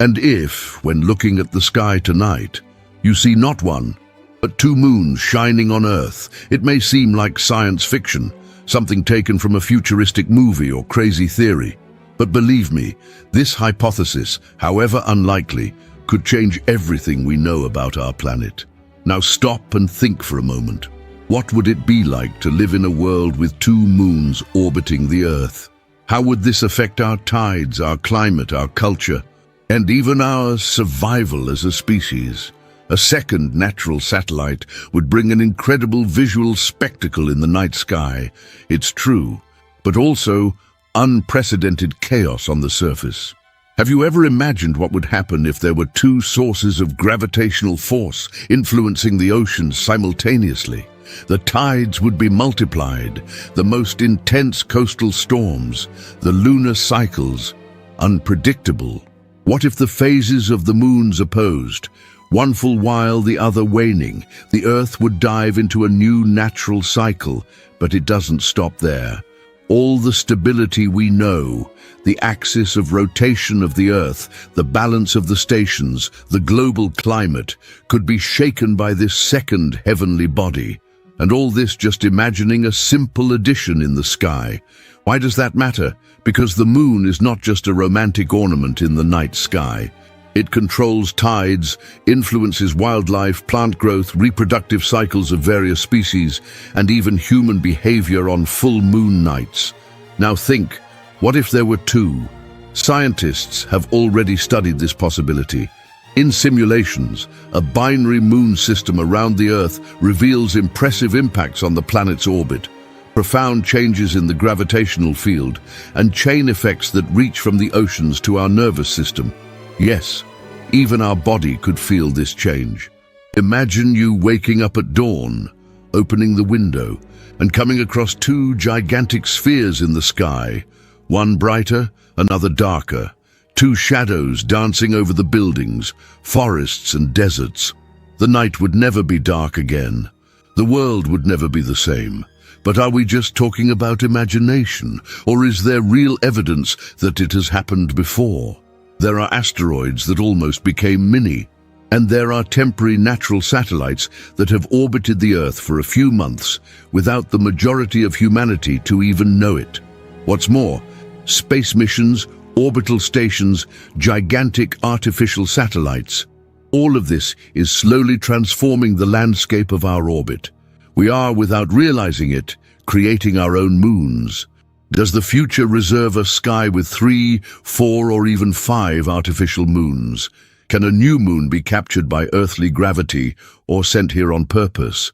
And if, when looking at the sky tonight, you see not one, but two moons shining on Earth, it may seem like science fiction, something taken from a futuristic movie or crazy theory. But believe me, this hypothesis, however unlikely, could change everything we know about our planet. Now stop and think for a moment. What would it be like to live in a world with two moons orbiting the Earth? How would this affect our tides, our climate, our culture, and even our survival as a species? A second natural satellite would bring an incredible visual spectacle in the night sky. It's true, but also unprecedented chaos on the surface. Have you ever imagined what would happen if there were two sources of gravitational force influencing the oceans simultaneously? The tides would be multiplied, the most intense coastal storms, the lunar cycles, unpredictable. What if the phases of the moons opposed, one full while, the other waning? The Earth would dive into a new natural cycle, but it doesn't stop there. All the stability we know, the axis of rotation of the Earth, the balance of the stations, the global climate, could be shaken by this second heavenly body. And all this just imagining a simple addition in the sky. Why does that matter? Because the moon is not just a romantic ornament in the night sky. It controls tides, influences wildlife, plant growth, reproductive cycles of various species, and even human behavior on full moon nights. Now think, what if there were two? Scientists have already studied this possibility. In simulations, a binary moon system around the Earth reveals impressive impacts on the planet's orbit, profound changes in the gravitational field, and chain effects that reach from the oceans to our nervous system. Yes, even our body could feel this change. Imagine you waking up at dawn, opening the window, and coming across two gigantic spheres in the sky, one brighter, another darker. Two shadows dancing over the buildings, forests and deserts. The night would never be dark again. The world would never be the same. But are we just talking about imagination, or is there real evidence that it has happened before? There are asteroids that almost became mini, and there are temporary natural satellites that have orbited the Earth for a few months without the majority of humanity to even know it. What's more, space missions, orbital stations, gigantic artificial satellites. All of this is slowly transforming the landscape of our orbit. We are, without realizing it, creating our own moons. Does the future reserve a sky with 3, 4, or even 5 artificial moons? Can a new moon be captured by earthly gravity or sent here on purpose?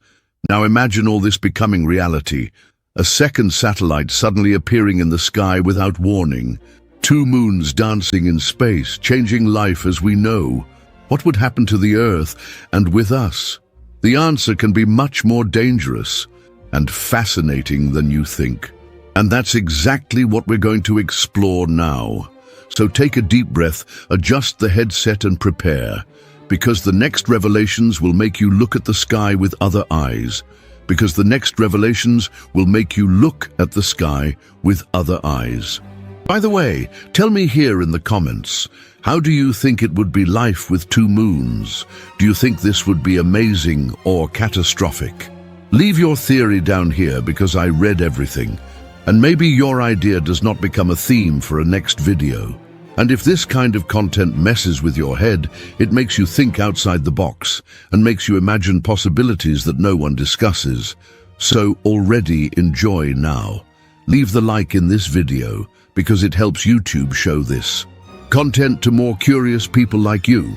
Now imagine all this becoming reality. A second satellite suddenly appearing in the sky without warning. Two moons dancing in space, changing life as we know. What would happen to the Earth and with us? The answer can be much more dangerous and fascinating than you think. And that's exactly what we're going to explore now. So take a deep breath, adjust the headset and prepare, because the next revelations will make you look at the sky with other eyes. Because the next revelations will make you look at the sky with other eyes. By the way, tell me here in the comments, how do you think it would be life with two moons? Do you think this would be amazing or catastrophic? Leave your theory down here because I read everything. And maybe your idea does not become a theme for a next video. And if this kind of content messes with your head, it makes you think outside the box and makes you imagine possibilities that no one discusses. So already enjoy now. Leave the like in this video because it helps YouTube show this content to more curious people like you.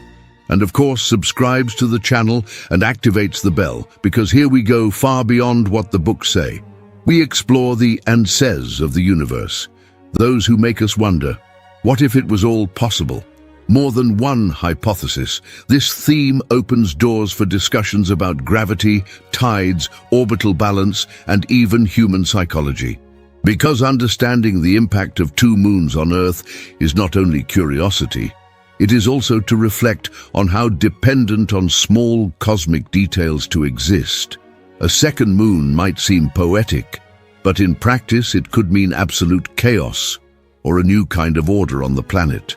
And of course, subscribes to the channel and activates the bell, because here we go far beyond what the books say. We explore the and says of the universe, those who make us wonder, what if it was all possible? More than one hypothesis. This theme opens doors for discussions about gravity, tides, orbital balance, and even human psychology. Because understanding the impact of two moons on Earth is not only curiosity, it is also to reflect on how dependent on small cosmic details to exist. A second moon might seem poetic, but in practice it could mean absolute chaos or a new kind of order on the planet.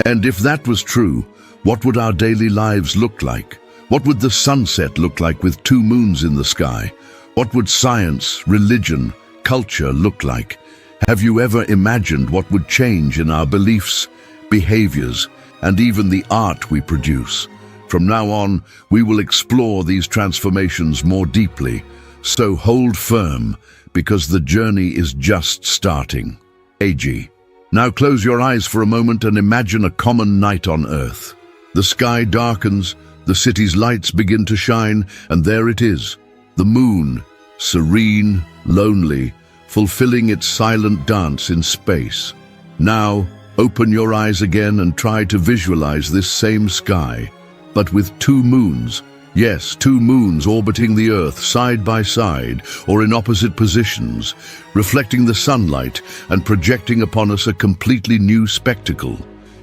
And if that was true, what would our daily lives look like? What would the sunset look like with two moons in the sky? What would science, religion, culture look like? Have you ever imagined what would change in our beliefs, behaviors, and even the art we produce? From now on, we will explore these transformations more deeply, so hold firm, because the journey is just starting. AG. Now close your eyes for a moment and imagine a common night on Earth. The sky darkens, the city's lights begin to shine, and there it is, the moon, serene, lonely, fulfilling its silent dance in space. Now, open your eyes again and try to visualize this same sky, but with two moons. Yes, two moons orbiting the Earth side by side or in opposite positions, reflecting the sunlight and projecting upon us a completely new spectacle.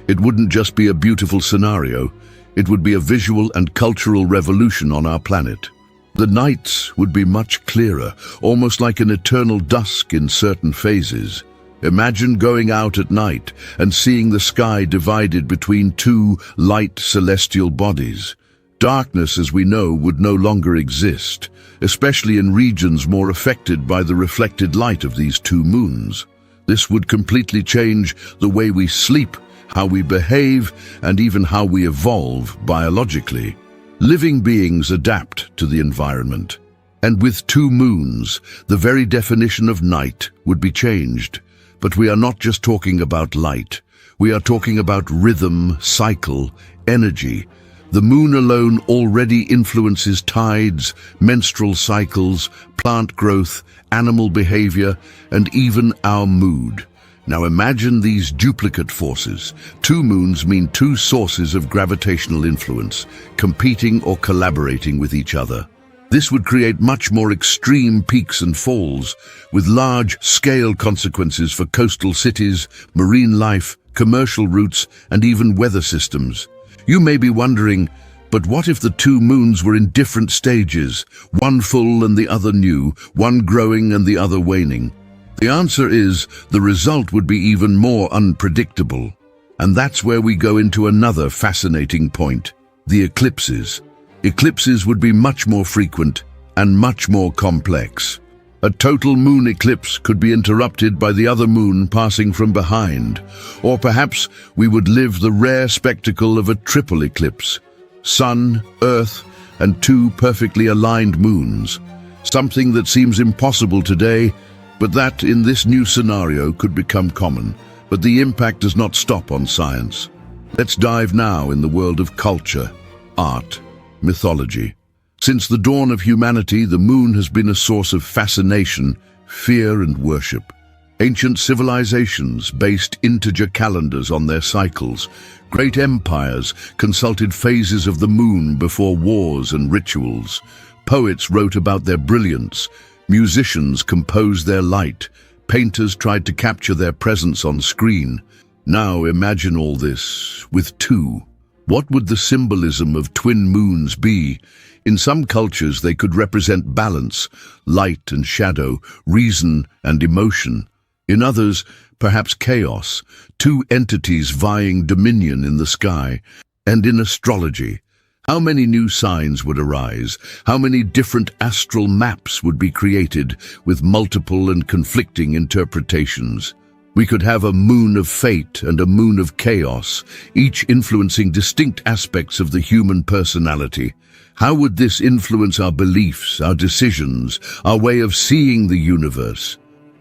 It wouldn't just be a beautiful scenario, it would be a visual and cultural revolution on our planet. The nights would be much clearer, almost like an eternal dusk in certain phases. Imagine going out at night and seeing the sky divided between two light celestial bodies. Darkness, as we know, would no longer exist, especially in regions more affected by the reflected light of these two moons. This would completely change the way we sleep, how we behave, and even how we evolve biologically. Living beings adapt to the environment. And with two moons, the very definition of night would be changed. But we are not just talking about light. We are talking about rhythm, cycle, energy. The moon alone already influences tides, menstrual cycles, plant growth, animal behavior, and even our mood. Now imagine these duplicate forces. Two moons mean two sources of gravitational influence, competing or collaborating with each other. This would create much more extreme peaks and falls, with large-scale consequences for coastal cities, marine life, commercial routes, and even weather systems. You may be wondering, but what if the two moons were in different stages, one full and the other new, one growing and the other waning? The answer is, the result would be even more unpredictable. And that's where we go into another fascinating point, the eclipses. Eclipses would be much more frequent and much more complex. A total moon eclipse could be interrupted by the other moon passing from behind, or perhaps we would live the rare spectacle of a triple eclipse. Sun, Earth, and two perfectly aligned moons. Something that seems impossible today, but that in this new scenario could become common. But the impact does not stop on science. Let's dive now in the world of culture, art, mythology. Since the dawn of humanity, the moon has been a source of fascination, fear, and worship. Ancient civilizations based integer calendars on their cycles. Great empires consulted phases of the moon before wars and rituals. Poets wrote about their brilliance. Musicians composed their light. Painters tried to capture their presence on screen. Now imagine all this with two. What would the symbolism of twin moons be? In some cultures, they could represent balance, light and shadow, reason and emotion. In others, perhaps chaos, two entities vying dominion in the sky. And in astrology, how many new signs would arise? How many different astral maps would be created with multiple and conflicting interpretations? We could have a moon of fate and a moon of chaos, each influencing distinct aspects of the human personality. How would this influence our beliefs, our decisions, our way of seeing the universe?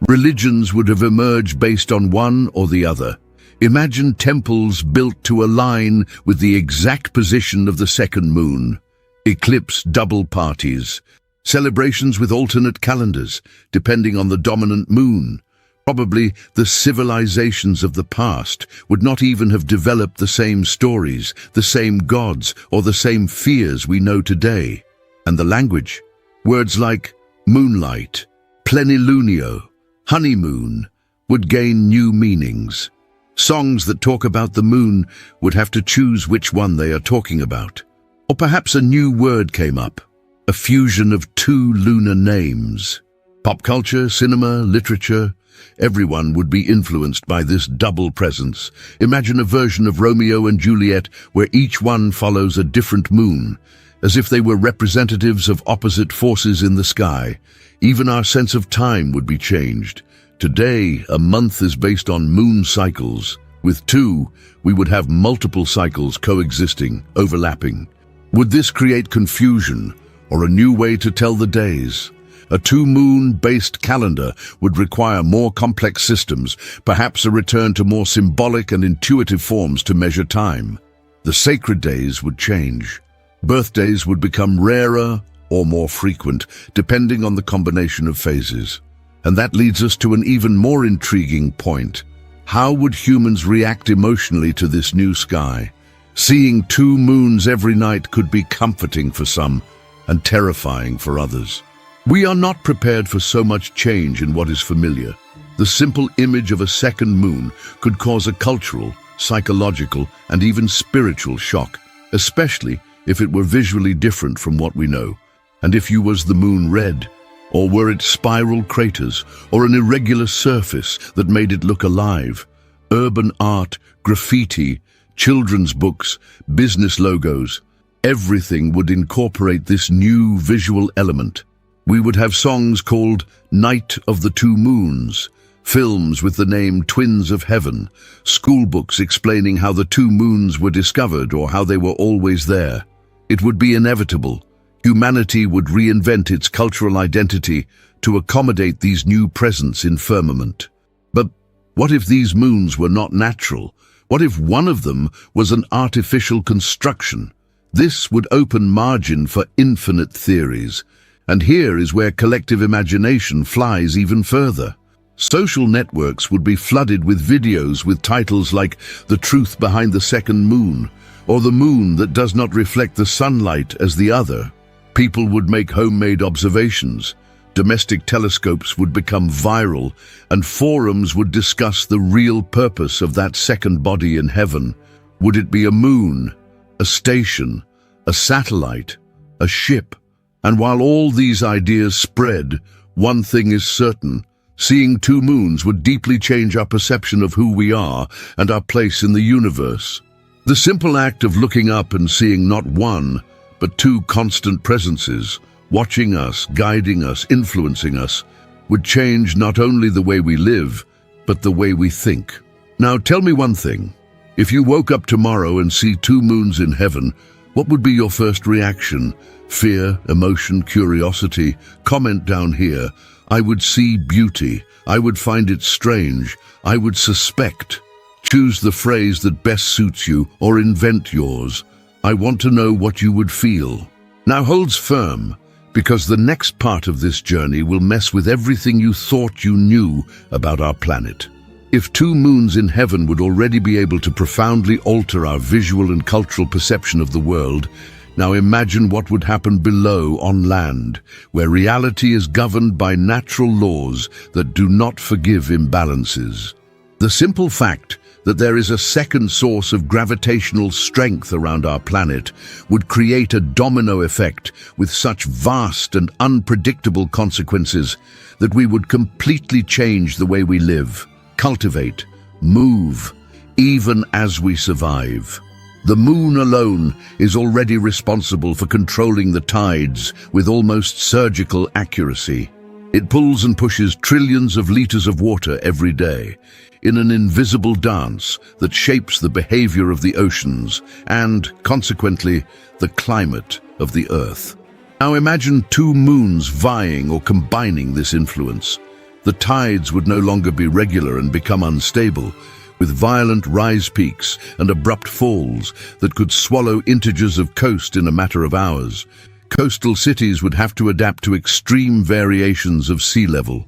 Religions would have emerged based on one or the other. Imagine temples built to align with the exact position of the second moon. Eclipse double parties. Celebrations with alternate calendars, depending on the dominant moon. Probably the civilizations of the past would not even have developed the same stories, the same gods, or the same fears we know today. And the language? Words like moonlight, plenilunio, honeymoon, would gain new meanings. Songs that talk about the moon would have to choose which one they are talking about. Or perhaps a new word came up, a fusion of two lunar names. Pop culture, cinema, literature, Everyone would be influenced by this double presence. Imagine a version of Romeo and Juliet where each one follows a different moon, as if they were representatives of opposite forces in the sky. Even our sense of time would be changed. Today, a month is based on moon cycles. With two, we would have multiple cycles coexisting, overlapping. Would this create confusion or a new way to tell the days? A two-moon-based calendar would require more complex systems, perhaps a return to more symbolic and intuitive forms to measure time. The sacred days would change. Birthdays would become rarer or more frequent, depending on the combination of phases. And that leads us to an even more intriguing point. How would humans react emotionally to this new sky? Seeing two moons every night could be comforting for some and terrifying for others. We are not prepared for so much change in what is familiar. The simple image of a second moon could cause a cultural, psychological, and even spiritual shock, especially if it were visually different from what we know. And if you was the moon red, or were it spiral craters, or an irregular surface that made it look alive? Urban art, graffiti, children's books, business logos, everything would incorporate this new visual element. We would have songs called Night of the Two Moons, films with the name Twins of Heaven, school books explaining how the two moons were discovered or how they were always there. It would be inevitable. Humanity would reinvent its cultural identity to accommodate these new presents in firmament. But what if these moons were not natural? What if one of them was an artificial construction? This would open margin for infinite theories. And here is where collective imagination flies even further. Social networks would be flooded with videos with titles like The Truth Behind the Second Moon, or The Moon That Does Not Reflect the Sunlight as the Other. People would make homemade observations, domestic telescopes would become viral, and forums would discuss the real purpose of that second body in heaven. Would it be a moon, a station, a satellite, a ship? And while all these ideas spread, one thing is certain: seeing two moons would deeply change our perception of who we are and our place in the universe. The simple act of looking up and seeing not one, but two constant presences, watching us, guiding us, influencing us, would change not only the way we live, but the way we think. Now tell me one thing. If you woke up tomorrow and see two moons in heaven, what would be your first reaction? Fear, emotion, curiosity? Comment down here. I would see beauty. I would find it strange. I would suspect. Choose the phrase that best suits you or invent yours. I want to know what you would feel. Now holds firm, because the next part of this journey will mess with everything you thought you knew about our planet. If two moons in heaven would already be able to profoundly alter our visual and cultural perception of the world, now imagine what would happen below on land, where reality is governed by natural laws that do not forgive imbalances. The simple fact that there is a second source of gravitational strength around our planet would create a domino effect with such vast and unpredictable consequences that we would completely change the way we live, cultivate, move, even as we survive. The moon alone is already responsible for controlling the tides with almost surgical accuracy. It pulls and pushes trillions of liters of water every day in an invisible dance that shapes the behavior of the oceans and, consequently, the climate of the Earth. Now imagine two moons vying or combining this influence. The tides would no longer be regular and become unstable, with violent rise peaks and abrupt falls that could swallow integers of coast in a matter of hours. Coastal cities would have to adapt to extreme variations of sea level.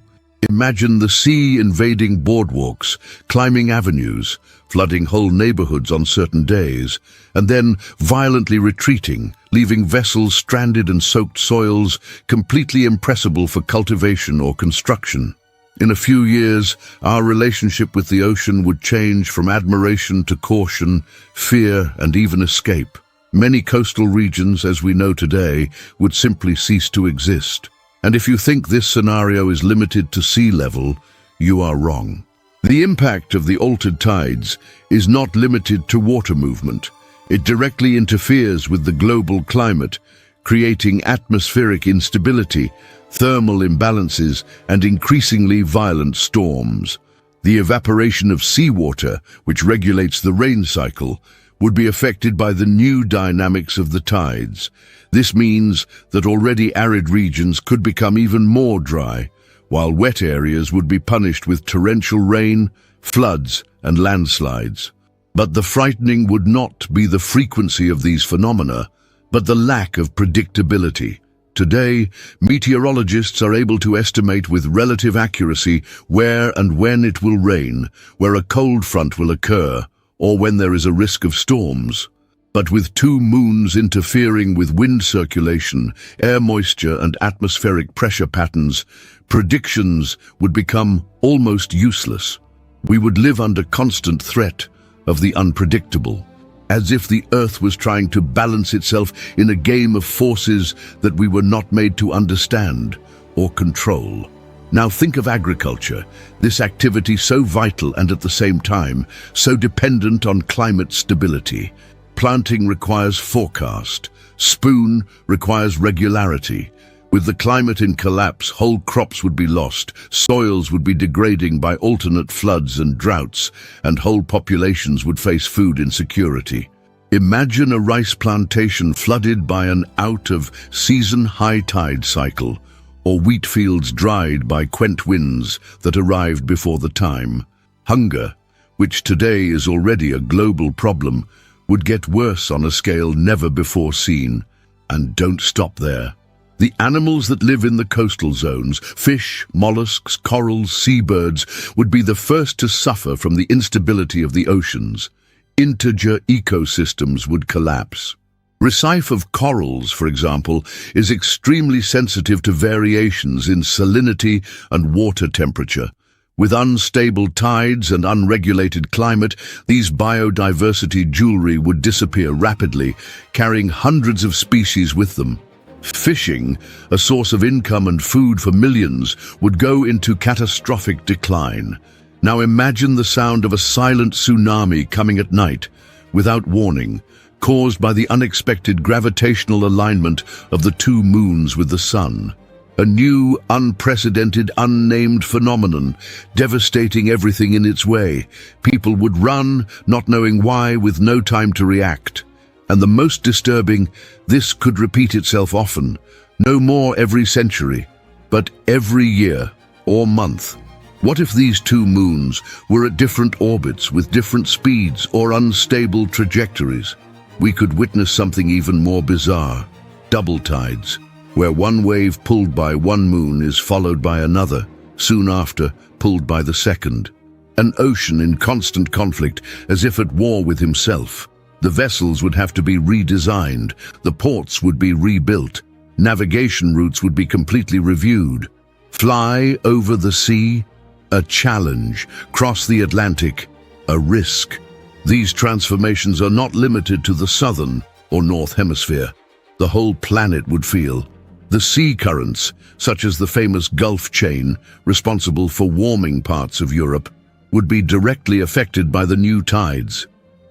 Imagine the sea invading boardwalks, climbing avenues, flooding whole neighborhoods on certain days, and then violently retreating, leaving vessels stranded in soaked soils, completely impressible for cultivation or construction. In a few years, our relationship with the ocean would change from admiration to caution, fear, and even escape. Many coastal regions, as we know today, would simply cease to exist. And if you think this scenario is limited to sea level, You are wrong. The impact of the altered tides is not limited to water movement. It directly interferes with the global climate, creating atmospheric instability, thermal imbalances, and increasingly violent storms. The evaporation of seawater, which regulates the rain cycle, would be affected by the new dynamics of the tides. This means that already arid regions could become even more dry, while wet areas would be punished with torrential rain, floods, and landslides. But the frightening would not be the frequency of these phenomena, but the lack of predictability. Today, meteorologists are able to estimate with relative accuracy where and when it will rain, where a cold front will occur, or when there is a risk of storms. But with two moons interfering with wind circulation, air moisture, and atmospheric pressure patterns, predictions would become almost useless. We would live under constant threat of the unpredictable, as if the Earth was trying to balance itself in a game of forces that we were not made to understand or control. Now think of agriculture, this activity so vital and at the same time so dependent on climate stability. Planting requires forecast. Spoon requires regularity. With the climate in collapse, whole crops would be lost, soils would be degrading by alternate floods and droughts, and whole populations would face food insecurity. Imagine a rice plantation flooded by an out-of-season high tide cycle, or wheat fields dried by quent winds that arrived before the time. Hunger, which today is already a global problem, would get worse on a scale never before seen. And don't stop there. The animals that live in the coastal zones, fish, mollusks, corals, seabirds, would be the first to suffer from the instability of the oceans. Integer ecosystems would collapse. Recife of corals, for example, is extremely sensitive to variations in salinity and water temperature. With unstable tides and unregulated climate, these biodiversity jewelry would disappear rapidly, carrying hundreds of species with them. Fishing, a source of income and food for millions, would go into catastrophic decline. Now imagine the sound of a silent tsunami coming at night, without warning, caused by the unexpected gravitational alignment of the two moons with the sun. A new, unprecedented, unnamed phenomenon, devastating everything in its way. People would run, not knowing why, with no time to react. And the most disturbing, this could repeat itself often, no more every century, but every year or month. What if these two moons were at different orbits with different speeds or unstable trajectories? We could witness something even more bizarre: double tides, where one wave pulled by one moon is followed by another, soon after pulled by the second. An ocean in constant conflict, as if at war with himself. The vessels would have to be redesigned, the ports would be rebuilt, navigation routes would be completely reviewed. Fly over the sea? A challenge. Cross the Atlantic? A risk. These transformations are not limited to the southern or north hemisphere. The whole planet would feel. The sea currents, such as the famous Gulf chain, responsible for warming parts of Europe, would be directly affected by the new tides.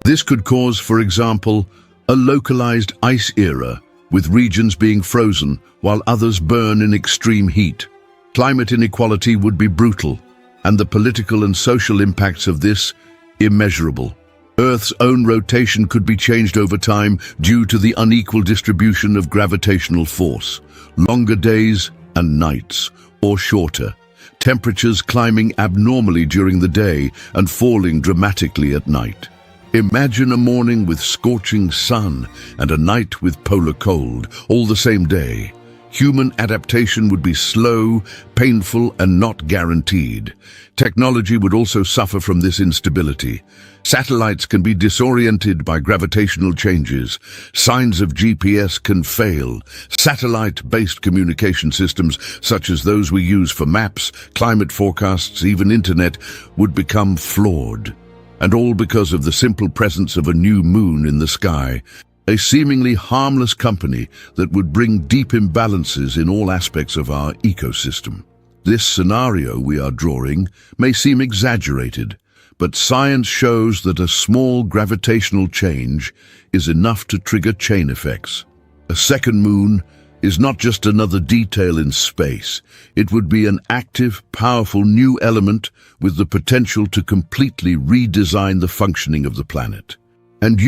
This could cause, for example, a localized ice era, with regions being frozen while others burn in extreme heat. Climate inequality would be brutal, and the political and social impacts of this immeasurable. Earth's own rotation could be changed over time due to the unequal distribution of gravitational force. Longer days and nights, or shorter. Temperatures climbing abnormally during the day and falling dramatically at night. Imagine a morning with scorching sun and a night with polar cold, all the same day. Human adaptation would be slow, painful, and not guaranteed. Technology would also suffer from this instability. Satellites can be disoriented by gravitational changes. Signs of GPS can fail. Satellite-based communication systems, such as those we use for maps, climate forecasts, even internet, would become flawed. And all because of the simple presence of a new moon in the sky, a seemingly harmless company that would bring deep imbalances in all aspects of our ecosystem. This scenario we are drawing may seem exaggerated, but science shows that a small gravitational change is enough to trigger chain effects. A second moon is not just another detail in space. It would be an active, powerful new element with the potential to completely redesign the functioning of the planet. And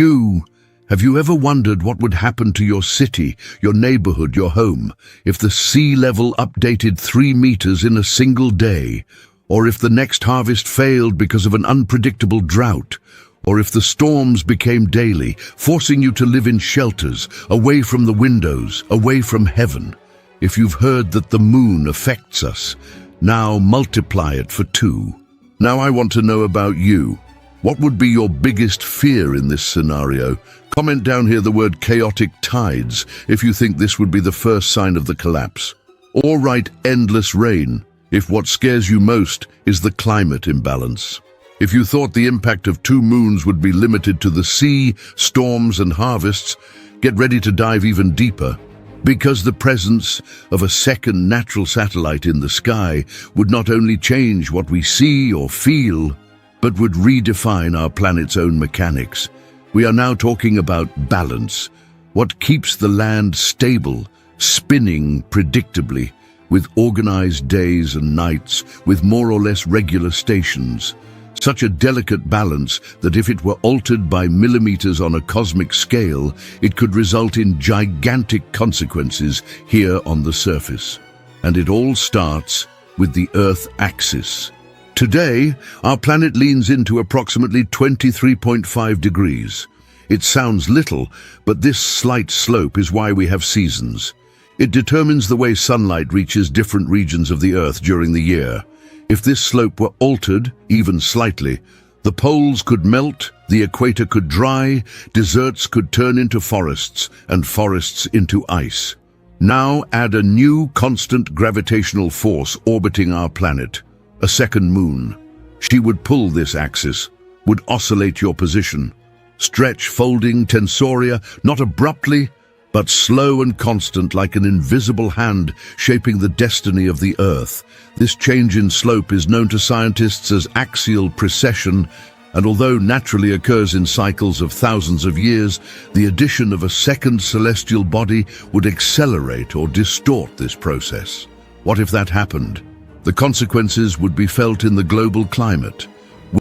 have you ever wondered what would happen to your city, your neighborhood, your home, if the sea level updated 3 meters in a single day? Or if the next harvest failed because of an unpredictable drought? Or if the storms became daily, forcing you to live in shelters, away from the windows, away from heaven? If you've heard that the moon affects us, now multiply it for 2. Now I want to know about you. What would be your biggest fear in this scenario? Comment down here the word chaotic tides if you think this would be the first sign of the collapse. Or write endless rain if what scares you most is the climate imbalance. If you thought the impact of 2 moons would be limited to the sea, storms and harvests, get ready to dive even deeper, because the presence of a second natural satellite in the sky would not only change what we see or feel, but would redefine our planet's own mechanics. We are now talking about balance, what keeps the land stable, spinning predictably, with organized days and nights, with more or less regular stations. Such a delicate balance that if it were altered by millimeters on a cosmic scale, it could result in gigantic consequences here on the surface. And it all starts with the Earth axis. Today, our planet leans into approximately 23.5 degrees. It sounds little, but this slight slope is why we have seasons. It determines the way sunlight reaches different regions of the Earth during the year. If this slope were altered, even slightly, the poles could melt, the equator could dry, deserts could turn into forests, and forests into ice. Now add a new constant gravitational force orbiting our planet. A second moon. She would pull this axis, would oscillate your position. Stretch, folding, tensoria, not abruptly, but slow and constant like an invisible hand shaping the destiny of the Earth. This change in slope is known to scientists as axial precession, and although naturally occurs in cycles of thousands of years, the addition of a second celestial body would accelerate or distort this process. What if that happened? The consequences would be felt in the global climate.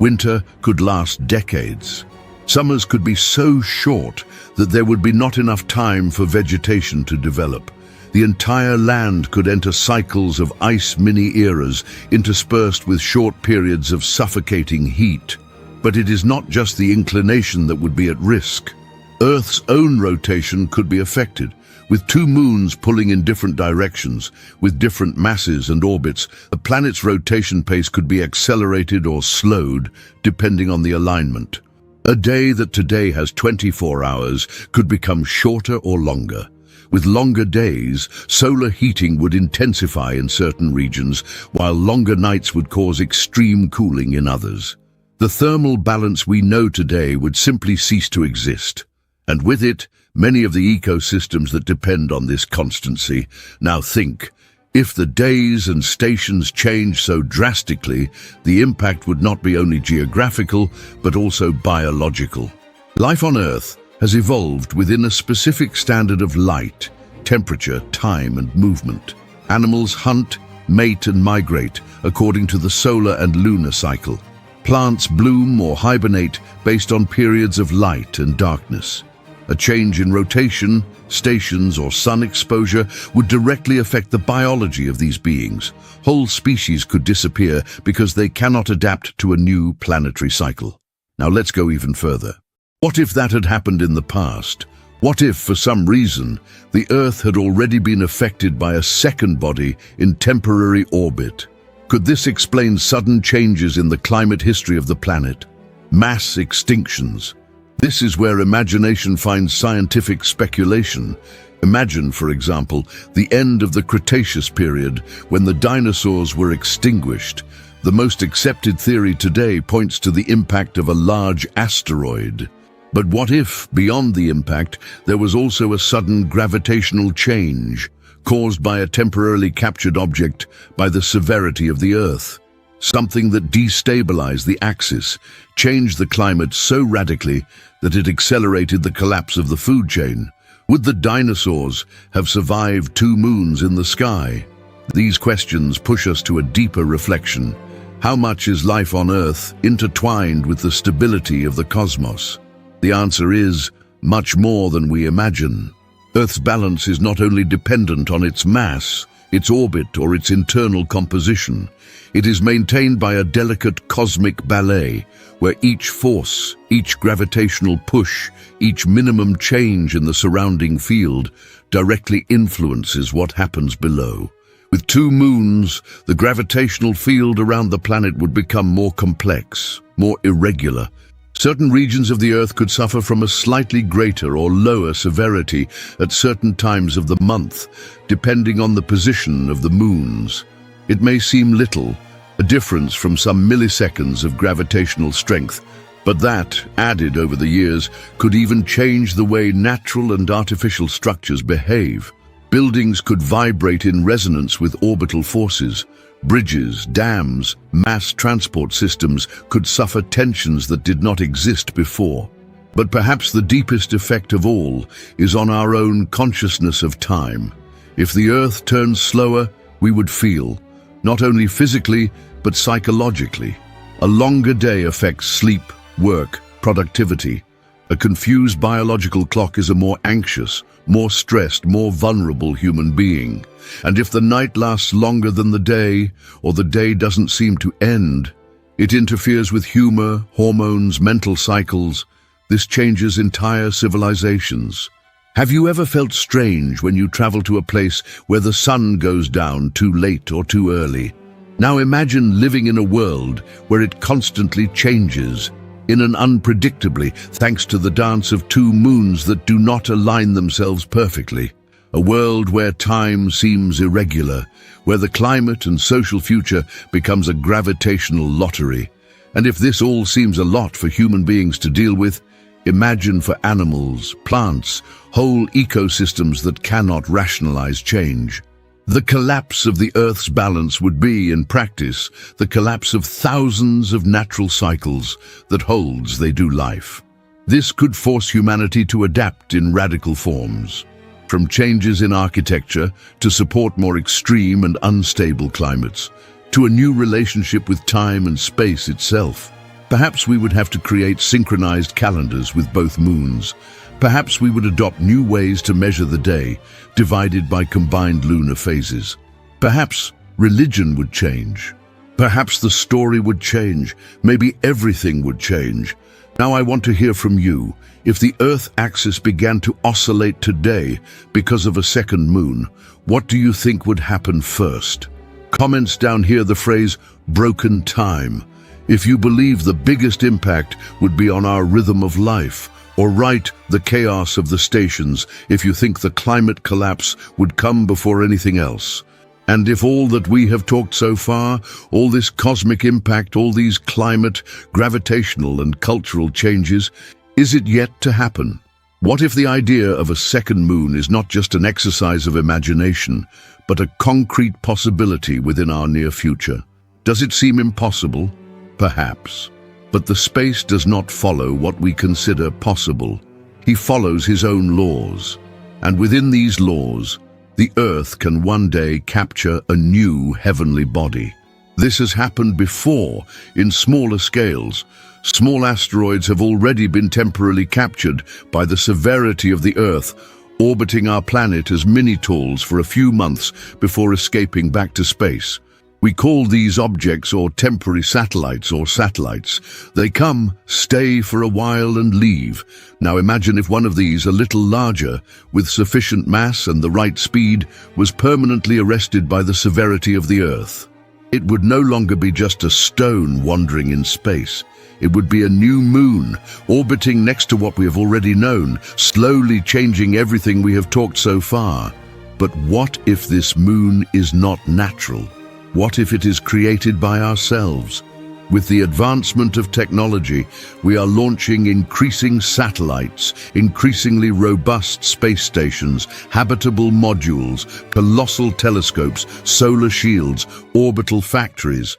Winter could last decades. Summers could be so short that there would be not enough time for vegetation to develop. The entire land could enter cycles of ice mini-eras, interspersed with short periods of suffocating heat. But it is not just the inclination that would be at risk. Earth's own rotation could be affected. With 2 moons pulling in different directions, with different masses and orbits, the planet's rotation pace could be accelerated or slowed, depending on the alignment. A day that today has 24 hours could become shorter or longer. With longer days, solar heating would intensify in certain regions, while longer nights would cause extreme cooling in others. The thermal balance we know today would simply cease to exist. And with it, many of the ecosystems that depend on this constancy. Now think, if the days and stations change so drastically, the impact would not be only geographical, but also biological. Life on Earth has evolved within a specific standard of light, temperature, time, and movement. Animals hunt, mate, and migrate according to the solar and lunar cycle. Plants bloom or hibernate based on periods of light and darkness. A change in rotation, stations, or sun exposure would directly affect the biology of these beings. Whole species could disappear because they cannot adapt to a new planetary cycle. Now let's go even further. What if that had happened in the past? What if, for some reason, the Earth had already been affected by a second body in temporary orbit? Could this explain sudden changes in the climate history of the planet? Mass extinctions. This is where imagination finds scientific speculation. Imagine, for example, the end of the Cretaceous period, when the dinosaurs were extinguished. The most accepted theory today points to the impact of a large asteroid. But what if, beyond the impact, there was also a sudden gravitational change caused by a temporarily captured object by the severity of the Earth? Something that destabilized the axis, changed the climate so radically that it accelerated the collapse of the food chain. Would the dinosaurs have survived 2 moons in the sky? These questions push us to a deeper reflection. How much is life on Earth intertwined with the stability of the cosmos? The answer is much more than we imagine. Earth's balance is not only dependent on its mass, its orbit, or its internal composition. It is maintained by a delicate cosmic ballet, where each force, each gravitational push, each minimum change in the surrounding field directly influences what happens below. With 2 moons, the gravitational field around the planet would become more complex, more irregular. Certain regions of the Earth could suffer from a slightly greater or lower severity at certain times of the month, depending on the position of the moons. It may seem little, a difference from some milliseconds of gravitational strength, but that, added over the years, could even change the way natural and artificial structures behave. Buildings could vibrate in resonance with orbital forces. Bridges, dams, mass transport systems could suffer tensions that did not exist before. But perhaps the deepest effect of all is on our own consciousness of time. If the Earth turned slower, we would feel, not only physically, but psychologically. A longer day affects sleep, work, productivity. A confused biological clock is a more anxious, more stressed, more vulnerable human being. And if the night lasts longer than the day, or the day doesn't seem to end, it interferes with humor, hormones, mental cycles. This changes entire civilizations. Have you ever felt strange when you travel to a place where the sun goes down too late or too early? Now imagine living in a world where it constantly changes, in an unpredictably, thanks to the dance of 2 moons that do not align themselves perfectly. A world where time seems irregular, where the climate and social future becomes a gravitational lottery. And if this all seems a lot for human beings to deal with, imagine for animals, plants, whole ecosystems that cannot rationalize change. The collapse of the Earth's balance would be, in practice, the collapse of thousands of natural cycles that holds they do life. This could force humanity to adapt in radical forms, from changes in architecture to support more extreme and unstable climates, to a new relationship with time and space itself. Perhaps we would have to create synchronized calendars with both moons. Perhaps we would adopt new ways to measure the day, divided by combined lunar phases. Perhaps religion would change. Perhaps the story would change. Maybe everything would change. Now I want to hear from you. If the Earth axis began to oscillate today because of a second moon, what do you think would happen first? Comments down here the phrase broken time. If you believe the biggest impact would be on our rhythm of life, or write the chaos of the stations if you think the climate collapse would come before anything else. And if all that we have talked so far, all this cosmic impact, all these climate, gravitational and cultural changes, is it yet to happen? What if the idea of a second moon is not just an exercise of imagination, but a concrete possibility within our near future? Does it seem impossible? Perhaps. But the space does not follow what we consider possible. He follows his own laws. And within these laws, the Earth can one day capture a new heavenly body. This has happened before, in smaller scales. Small asteroids have already been temporarily captured by the severity of the Earth, orbiting our planet as mini-tools for a few months before escaping back to space. We call these objects or temporary satellites or satellites. They come, stay for a while and leave. Now imagine if one of these, a little larger, with sufficient mass and the right speed, was permanently arrested by the severity of the Earth. It would no longer be just a stone wandering in space. It would be a new moon, orbiting next to what we have already known, slowly changing everything we have talked so far. But what if this moon is not natural? What if it is created by ourselves? With the advancement of technology, we are launching increasing satellites, increasingly robust space stations, habitable modules, colossal telescopes, solar shields, orbital factories.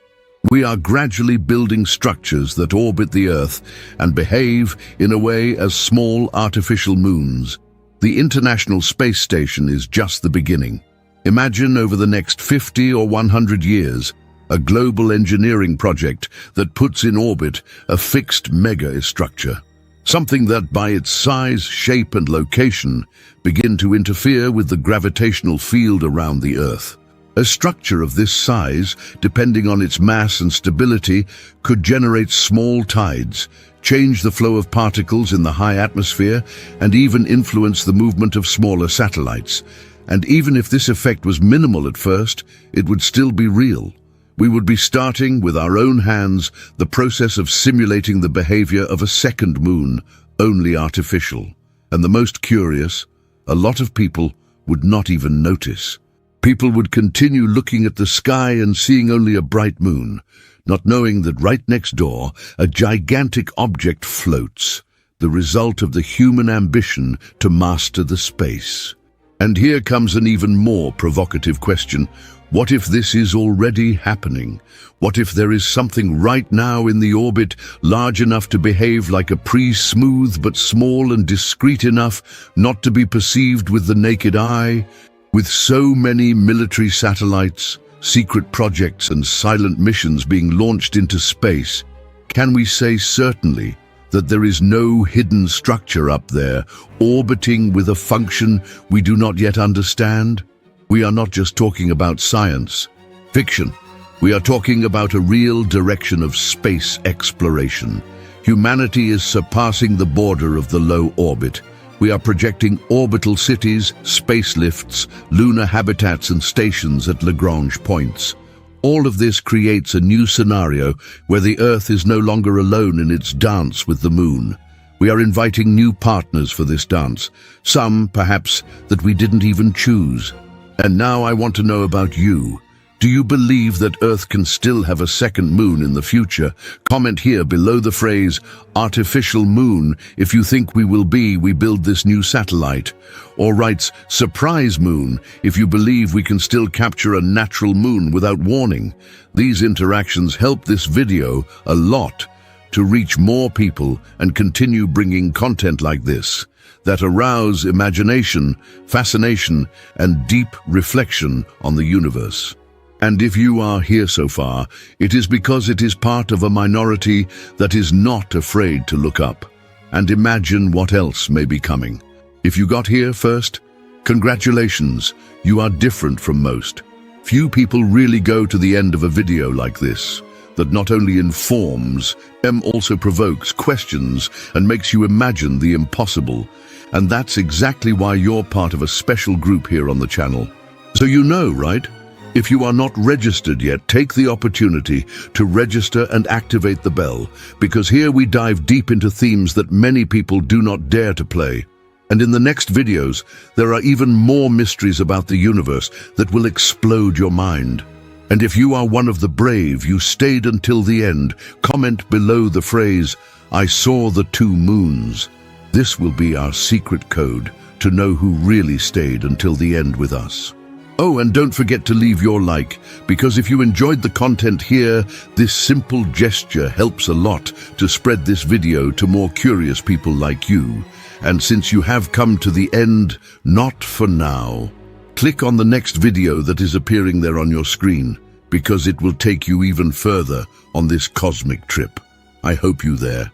We are gradually building structures that orbit the Earth and behave in a way as small artificial moons. The International Space Station is just the beginning. Imagine over the next 50 or 100 years, a global engineering project that puts in orbit a fixed megastructure, something that by its size, shape and location begin to interfere with the gravitational field around the Earth. A structure of this size, depending on its mass and stability, could generate small tides, change the flow of particles in the high atmosphere, and even influence the movement of smaller satellites. And even if this effect was minimal at first, it would still be real. We would be starting with our own hands the process of simulating the behavior of a second moon, only artificial. And the most curious, a lot of people would not even notice. People would continue looking at the sky and seeing only a bright moon, not knowing that right next door, a gigantic object floats, the result of the human ambition to master the space. And here comes an even more provocative question. What if this is already happening? What if there is something right now in the orbit large enough to behave like a smooth but small and discreet enough not to be perceived with the naked eye? With so many military satellites, secret projects and silent missions being launched into space, can we say certainly that there is no hidden structure up there, orbiting with a function we do not yet understand? We are not just talking about science fiction. We are talking about a real direction of space exploration. Humanity is surpassing the border of the low orbit. We are projecting orbital cities, space lifts, lunar habitats and stations at Lagrange points. All of this creates a new scenario where the Earth is no longer alone in its dance with the moon. We are inviting new partners for this dance, some, perhaps, that we didn't even choose. And now I want to know about you. Do you believe that Earth can still have a second moon in the future? Comment here below the phrase, artificial moon, if you think we build this new satellite. Or writes, surprise moon, if you believe we can still capture a natural moon without warning. These interactions help this video a lot to reach more people and continue bringing content like this that arouse imagination, fascination, and deep reflection on the universe. And if you are here so far, it is because it is part of a minority that is not afraid to look up and imagine what else may be coming. If you got here first, congratulations, you are different from most. Few people really go to the end of a video like this, that not only informs, also provokes questions and makes you imagine the impossible. And that's exactly why you're part of a special group here on the channel. So you know, right? If you are not registered yet, take the opportunity to register and activate the bell, because here we dive deep into themes that many people do not dare to play. And in the next videos, there are even more mysteries about the universe that will explode your mind. And if you are one of the brave, you stayed until the end, comment below the phrase, I saw the two moons. This will be our secret code to know who really stayed until the end with us. Oh, and don't forget to leave your like, because if you enjoyed the content here, this simple gesture helps a lot to spread this video to more curious people like you. And since you have come to the end, not for now, click on the next video that is appearing there on your screen, because it will take you even further on this cosmic trip. I hope you there.